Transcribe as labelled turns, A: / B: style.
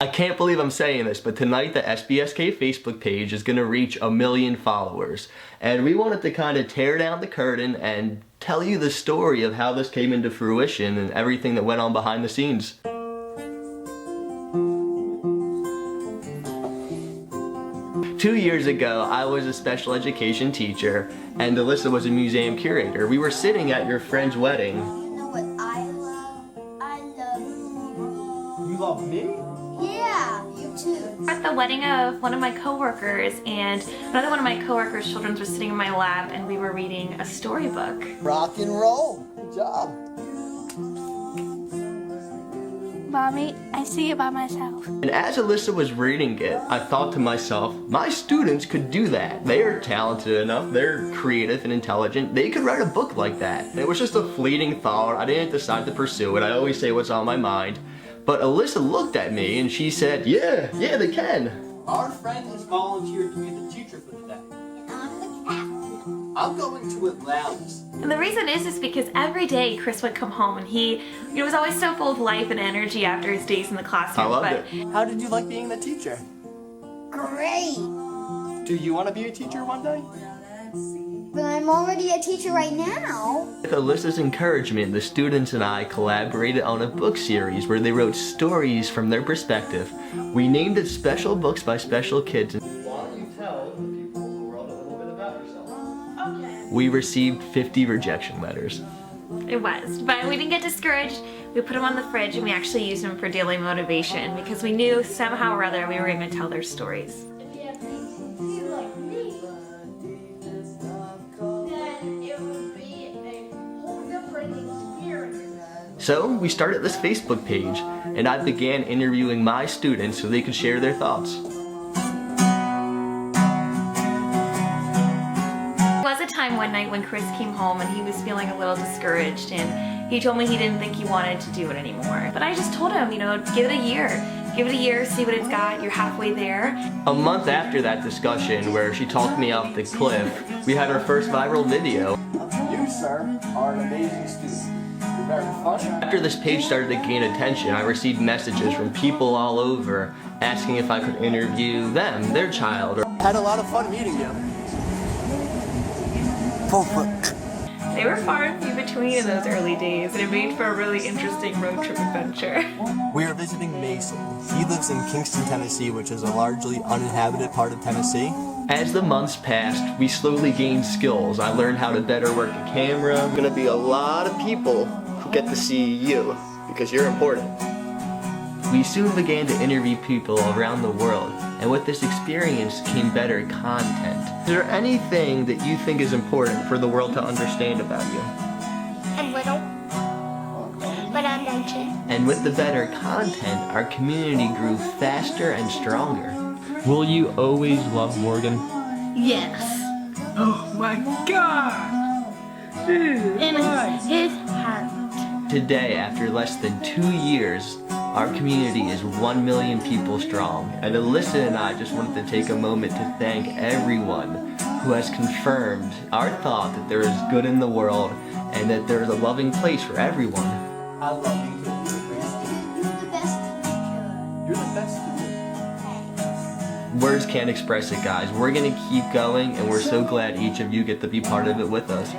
A: I can't believe I'm saying this, but tonight the SBSK Facebook page is going to reach 1 million followers. And we wanted to kind of tear down the curtain and tell you the story of how this came into fruition and everything that went on behind the scenes. 2 years ago, I was a special education teacher, and Alyssa was a museum curator. We were sitting at your friend's wedding.
B: You know what I love? I love you.
C: You love me?
B: Yeah, you too.
D: At the wedding of one of my coworkers, and another one of my coworkers' children was sitting in my lap, and we were reading a storybook.
C: Rock and roll. Good job.
E: Mommy, I see it by myself.
A: And as Alyssa was reading it, I thought to myself, my students could do that. They are talented enough, they're creative and intelligent, they could write a book like that. And it was just a fleeting thought, I didn't decide to pursue it, I always say what's on my mind. But Alyssa looked at me and she said, yeah, they can.
C: Our friend has volunteered to be the teacher for today.
B: I'm the captain.
C: I'm going to Atlantis.
D: And the reason is because every day Chris would come home and he was always so full of life and energy after his days in the classroom.
A: I loved it.
C: How did you like being the teacher?
B: Great.
C: Do you want to be a teacher one day?
B: But I'm already a teacher right now.
A: With Alyssa's encouragement, the students and I collaborated on a book series where they wrote stories from their perspective. We named it Special Books by Special Kids. Why don't you tell the people of the world a little bit about yourself?
D: Okay.
A: We received 50 rejection letters.
D: It was, but we didn't get discouraged. We put them on the fridge and we actually used them for daily motivation because we knew somehow or other we were going to tell their stories.
A: So we started this Facebook page, and I began interviewing my students so they could share their thoughts.
D: There was a time one night when Chris came home and he was feeling a little discouraged, and he told me he didn't think he wanted to do it anymore. But I just told him, give it a year. Give it a year, see what it's got, you're halfway there.
A: A month after that discussion where she talked me off the cliff, we had our first viral video.
C: You, sir, are an amazing student. You're very funny.
A: After this page started to gain attention, I received messages from people all over asking if I could interview them, their child.
C: Had a lot of fun meeting you.
D: They were far and few between in those early days, and it made for a really interesting road trip adventure.
C: We are visiting Mason. He lives in Kingston, Tennessee, which is a largely uninhabited part of Tennessee.
A: As the months passed, we slowly gained skills. I learned how to better work a camera. There's gonna be a lot of people who get to see you because you're important. We soon began to interview people around the world, and with this experience came better content. Is there anything that you think is important for the world to understand about you?
B: I'm little, but I'm mentioned.
A: And with the better content, our community grew faster and stronger. Will you always love Morgan?
E: Yes.
F: Oh my God!
E: In his heart.
A: Today, after less than 2 years, our community is 1 million people strong. And Alyssa and I just wanted to take a moment to thank everyone who has confirmed our thought that there is good in the world and that there is a loving place for everyone.
C: I love you too.
B: You're the best teacher.
C: You're the best student.
A: Words can't express it, guys. We're gonna keep going, and we're so glad each of you get to be part of it with us.